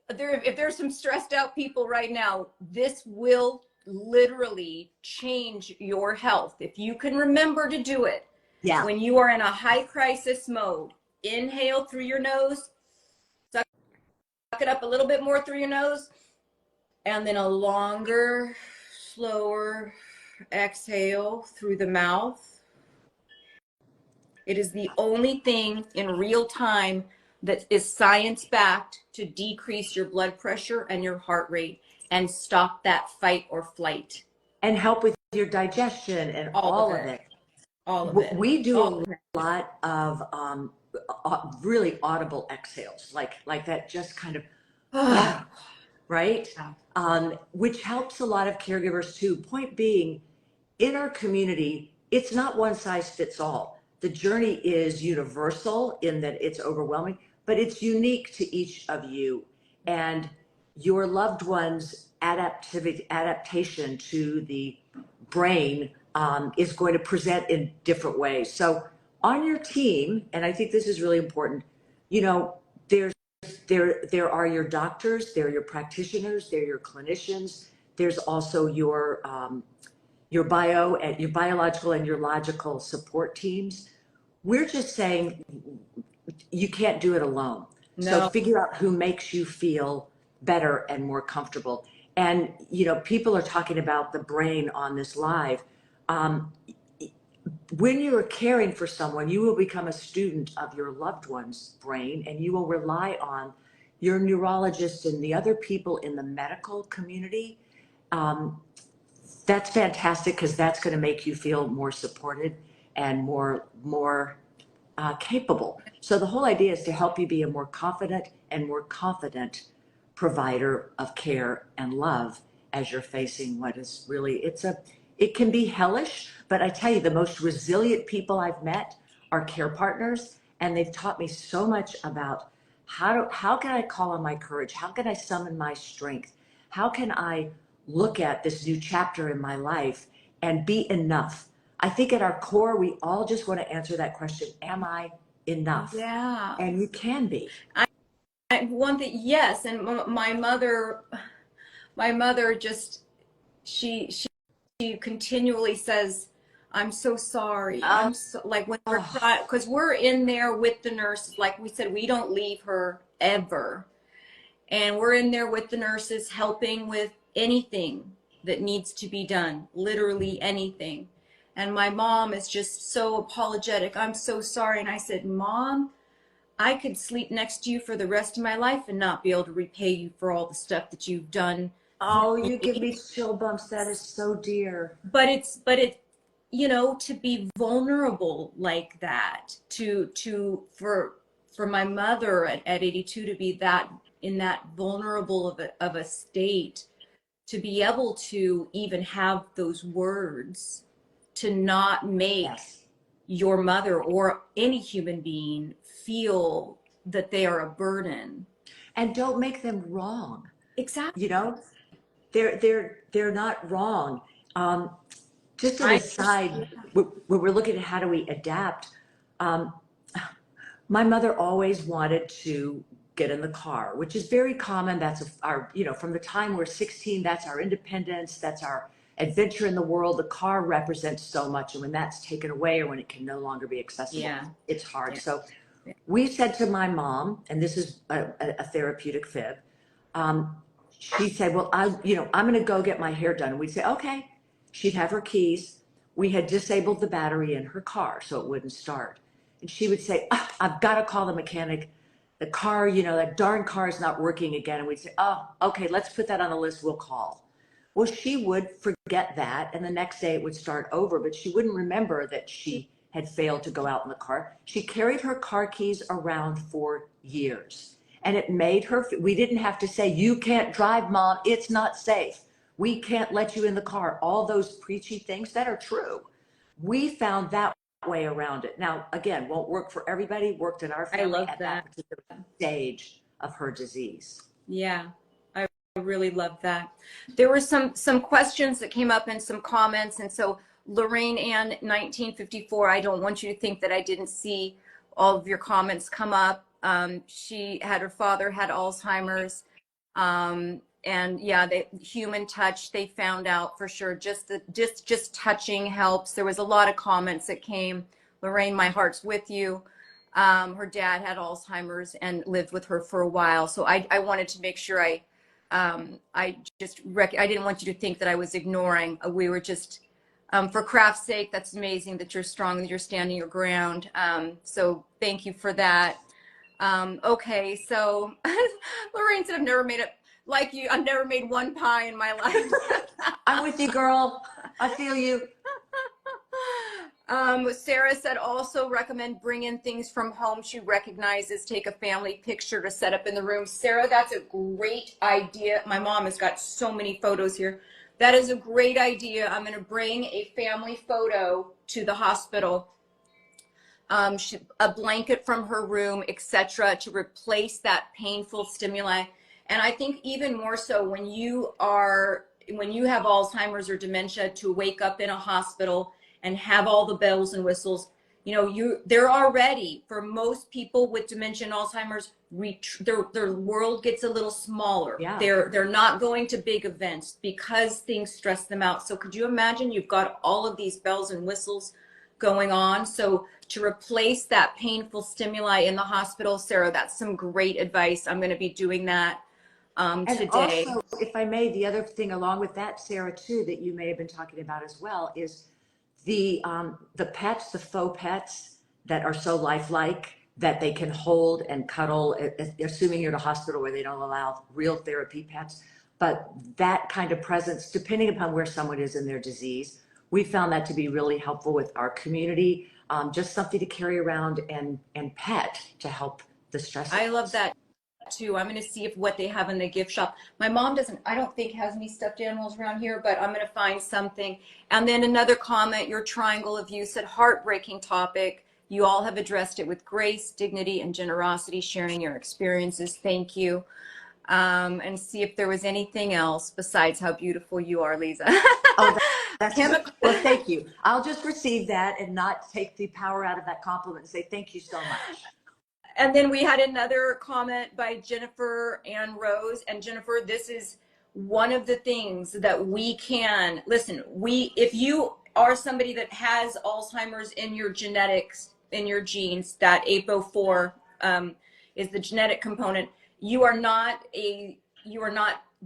if there's some stressed out people right now, this will literally change your health. If you can remember to do it. Yeah. When you are in a high crisis mode, inhale through your nose, suck it up a little bit more through your nose, and then a longer, slower Exhale through the mouth. It is the only thing in real time that is science-backed to decrease your blood pressure and your heart rate and stop that fight or flight. And help with your digestion and All of all of it. it. All of it. We do All a lot of really audible exhales, like that, just kind of, of right? Yeah. Which helps a lot of caregivers too. Point being, in our community, it's not one size fits all. The journey is universal in that it's overwhelming, but it's unique to each of you and your loved one's adaptation to the brain is going to present in different ways. So on your team, and I think this is really important, you know, there are your doctors, there are your practitioners, there are your clinicians. There's also your biological and your logical support teams. We're just saying you can't do it alone. So No. figure out who makes you feel better and more comfortable. And you know, people are talking about the brain on this live. Um, when you are caring for someone, you will become a student of your loved one's brain, and you will rely on your neurologist and the other people in the medical community. Um, that's fantastic because that's going to make you feel more supported and more capable. So the whole idea is to help you be a more confident and more confident provider of care and love as you're facing what is really, it can be hellish, but I tell you, the most resilient people I've met are care partners, and they've taught me so much about how can I call on my courage? How can I summon my strength? How can I look at this new chapter in my life and be enough? I think at our core, we all just want to answer that question, am I enough? Yeah. And you can be. One thing, yes, and my mother just she continually says, "I'm so sorry." Oh, I'm so like when we're oh, trying, because we're in there with the nurses. Like we said, we don't leave her ever, and we're in there with the nurses, helping with anything that needs to be done, literally anything. And my mom is just so apologetic. I'm so sorry, and I said, "Mom, I could sleep next to you for the rest of my life and not be able to repay you for all the stuff that you've done for oh, you give me." me chill bumps. That is so dear. But it, you know, to be vulnerable like that, for my mother at 82 to be that in that vulnerable of a state, to be able to even have those words, to not make Yes. your mother or any human being feel that they are a burden. And don't make them wrong. Exactly. You know, they're not wrong. Um, just an I aside, when we're looking at how do we adapt, um, my mother always wanted to get in the car, which is very common. That's our, you know, from the time we're 16, that's our independence, that's our adventure in the world. The car represents so much. And when that's taken away or when it can no longer be accessible, Yeah. it's hard. Yeah. So we said to my mom, and this is a therapeutic fib, um, she said, well, I'm going to go get my hair done. And we'd say, okay. She'd have her keys. We had disabled the battery in her car so it wouldn't start. And she would say, "Ah, I've got to call the mechanic. The car, you know, that darn car is not working again." And we'd say, oh, okay, let's put that on the list. We'll call. Well, she would forget that. And the next day it would start over, but she wouldn't remember that she had failed to go out in the car. She carried her car keys around for years. And it made her, we didn't have to say, you can't drive, Mom. It's not safe. We can't let you in the car. All those preachy things that are true. We found that way around it. Now, again, won't work for everybody, worked in our I family love at that that. particular stage of her disease. Yeah. I really love that. There were some questions that came up and some comments, and so Lorraine Ann 1954, I don't want you to think that I didn't see all of your comments come up. She had, her father had Alzheimer's, and yeah, the human touch, they found out for sure. Just touching helps. There was a lot of comments that came. Lorraine, my heart's with you. Her dad had Alzheimer's and lived with her for a while, so I wanted to make sure I didn't want you to think that I was ignoring. We were just For craft's sake, that's amazing that you're strong, that you're standing your ground. So thank you for that. Okay, so Lorraine said, I've never made it like you. I've never made one pie in my life. I'm with you, girl. I feel you. Sarah said also recommend bring in things from home she recognizes, take a family picture to set up in the room. Sarah, that's a great idea. My mom has got so many photos here. That is a great idea. I'm going to bring a family photo to the hospital, a blanket from her room, etc., to replace that painful stimuli. And I think even more so when you have Alzheimer's or dementia, to wake up in a hospital and have all the bells and whistles. They're already, for most people with dementia and Alzheimer's, their world gets a little smaller. Yeah. They're not going to big events because things stress them out. So could you imagine you've got all of these bells and whistles going on? So to replace that painful stimuli in the hospital, Sarah, that's some great advice. I'm going to be doing that today. Also, if I may, the other thing along with that, Sarah, too, that you may have been talking about as well is the pets, the faux pets that are so lifelike that they can hold and cuddle, assuming you're in a hospital where they don't allow real therapy pets. But that kind of presence, depending upon where someone is in their disease, we found that to be really helpful with our community. Just something to carry around and pet to help the stress. I love that too. I'm going to see if what they have in the gift shop. My mom doesn't, I don't think, has any stuffed animals around here, but I'm going to find something. And then another comment, your triangle of you said, heartbreaking topic. You all have addressed it with grace, dignity, and generosity, sharing your experiences. Thank you. And see if there was anything else besides how beautiful you are, Leeza. Oh, that's well, thank you. I'll just receive that and not take the power out of that compliment and say thank you so much. And then we had another comment by Jennifer Ann Rose. And Jennifer, this is one of the things that we can, listen, if you are somebody that has Alzheimer's in your genetics, in your genes, that APO4 is the genetic component, you are not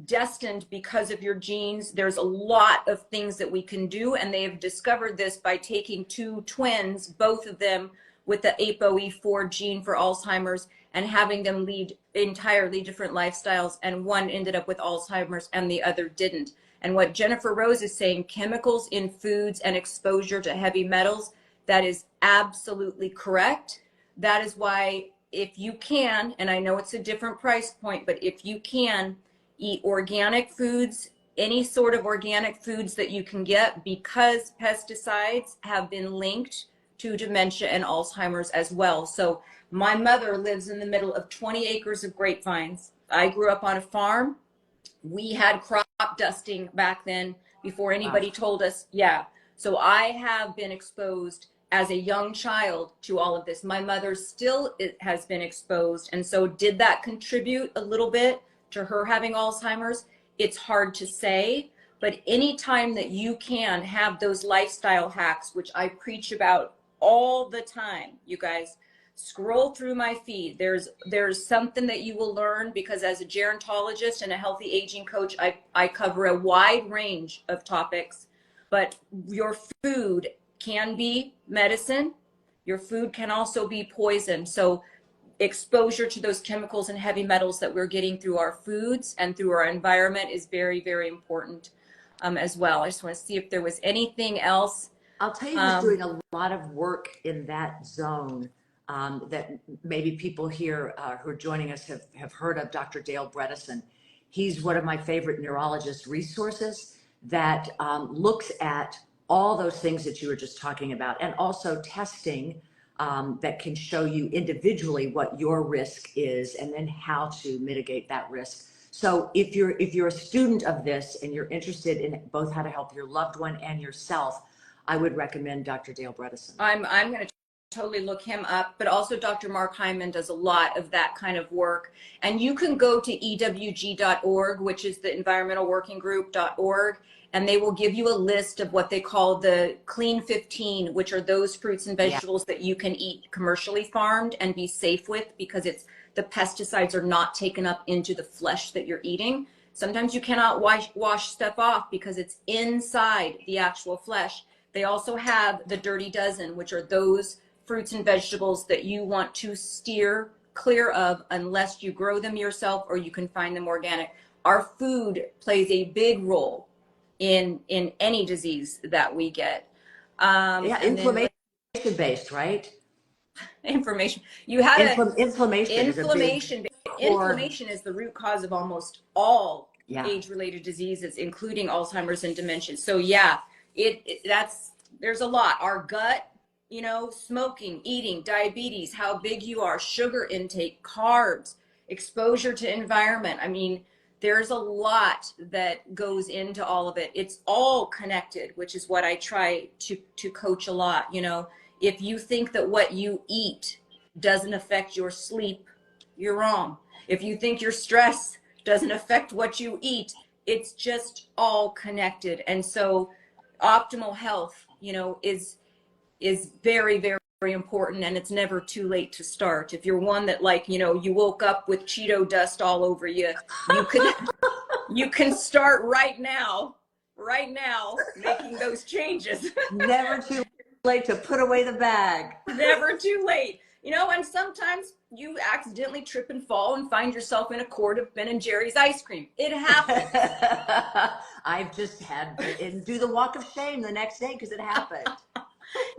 destined because of your genes. There's a lot of things that we can do, and they have discovered this by taking two twins, both of them with the APOE4 gene for Alzheimer's, and having them lead entirely different lifestyles, and one ended up with Alzheimer's and the other didn't. And what Jennifer Rose is saying, chemicals in foods and exposure to heavy metals, that is absolutely correct. That is why if you can, and I know it's a different price point, but if you can eat organic foods, any sort of organic foods that you can get, because pesticides have been linked to dementia and Alzheimer's as well. So my mother lives in the middle of 20 acres of grapevines. I grew up on a farm. We had crop dusting back then before anybody told us. Yeah. So I have been exposed as a young child to all of this. My mother still has been exposed. And so did that contribute a little bit to her having Alzheimer's? It's hard to say, but anytime that you can have those lifestyle hacks, which I preach about all the time, you guys, scroll through my feed. There's something that you will learn, because as a gerontologist and a healthy aging coach, I cover a wide range of topics, but your food can be medicine. Your food can also be poison. So exposure to those chemicals and heavy metals that we're getting through our foods and through our environment is very, very important as well. I just want to see if there was anything else. I'll tell you who's doing a lot of work in that zone that maybe people here who are joining us have heard of, Dr. Dale Bredesen. He's one of my favorite neurologist resources that looks at all those things that you were just talking about, and also testing that can show you individually what your risk is and then how to mitigate that risk. So if you're a student of this and you're interested in both how to help your loved one and yourself, I would recommend Dr. Dale Bredesen. I'm going to totally look him up, but also Dr. Mark Hyman does a lot of that kind of work. And you can go to ewg.org, which is the environmental working group.org, and they will give you a list of what they call the clean 15, which are those fruits and vegetables that you can eat commercially farmed and be safe with, because the pesticides are not taken up into the flesh that you're eating. Sometimes you cannot wash stuff off because it's inside the actual flesh. They also have the Dirty Dozen, which are those fruits and vegetables that you want to steer clear of unless you grow them yourself or you can find them organic. Our food plays a big role in any disease that we get. Yeah, And then inflammation based, right? information. You had Inflammation is a big inflammation. core. Inflammation is the root cause of almost all Yeah. age-related diseases, including Alzheimer's and dementia. So yeah, there's a lot. Our gut, smoking, eating, diabetes, how big you are, sugar intake, carbs, exposure to environment. I mean, there's a lot that goes into all of it. It's all connected, which is what I try to coach a lot. If you think that what you eat doesn't affect your sleep, you're wrong. If you think your stress doesn't affect what you eat, it's just all connected. And so optimal health, is very, very, very important, and it's never too late to start. If you're one that you woke up with Cheeto dust all over you, you can start right now, making those changes. Never too late to put away the bag. Never too late. And sometimes you accidentally trip and fall and find yourself in a quart of Ben and Jerry's ice cream. It happens. I've just had to do the walk of shame the next day because it happened.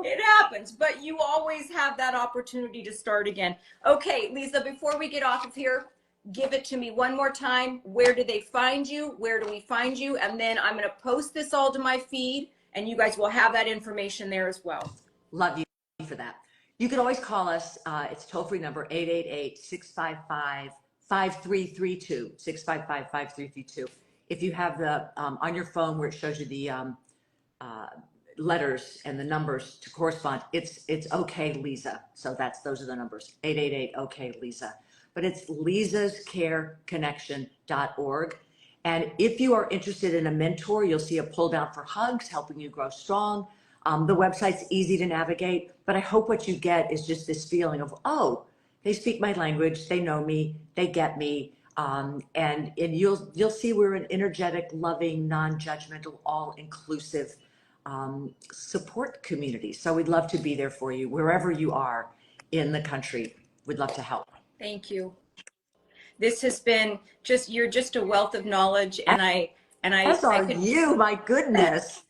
It happens, but you always have that opportunity to start again. Okay, Leeza, before we get off of here, give it to me one more time. Where do they find you? Where do we find you? And then I'm going to post this all to my feed, and you guys will have that information there as well. Love you for that. You can always call us. It's toll-free number 888-655-5332, 655-5332. If you have the on your phone where it shows you the letters and the numbers to correspond, it's okay Leeza. So those are the numbers, 888 okay Leeza. But it's leezascareconnection.org. And if you are interested in a mentor, you'll see a pull down for hugs, helping you grow strong. The website's easy to navigate, but I hope what you get is just this feeling of, oh, they speak my language, they know me, they get me. And you'll see we're an energetic, loving, non-judgmental, all-inclusive support community. So we'd love to be there for you wherever you are in the country. We'd love to help. Thank you. This has been you're just a wealth of knowledge, and As are you, my goodness.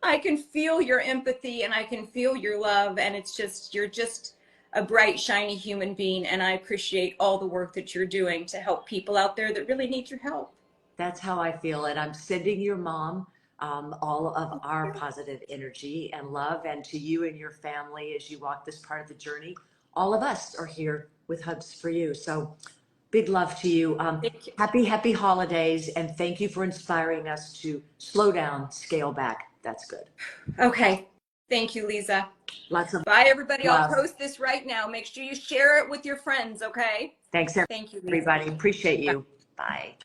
I can feel your empathy and I can feel your love, and you're just a bright, shiny human being, and I appreciate all the work that you're doing to help people out there that really need your help. That's how I feel, and I'm sending your mom all of our positive energy and love, and to you and your family as you walk this part of the journey. All of us are here with hugs for you. So big love to you. Thank you. Happy holidays, and thank you for inspiring us to slow down, scale back. That's good. Okay. Thank you, Leeza. Lots of bye, everybody. love. I'll post this right now. Make sure you share it with your friends, okay? Thanks, Thank you, Leeza. everybody. Appreciate you. Bye.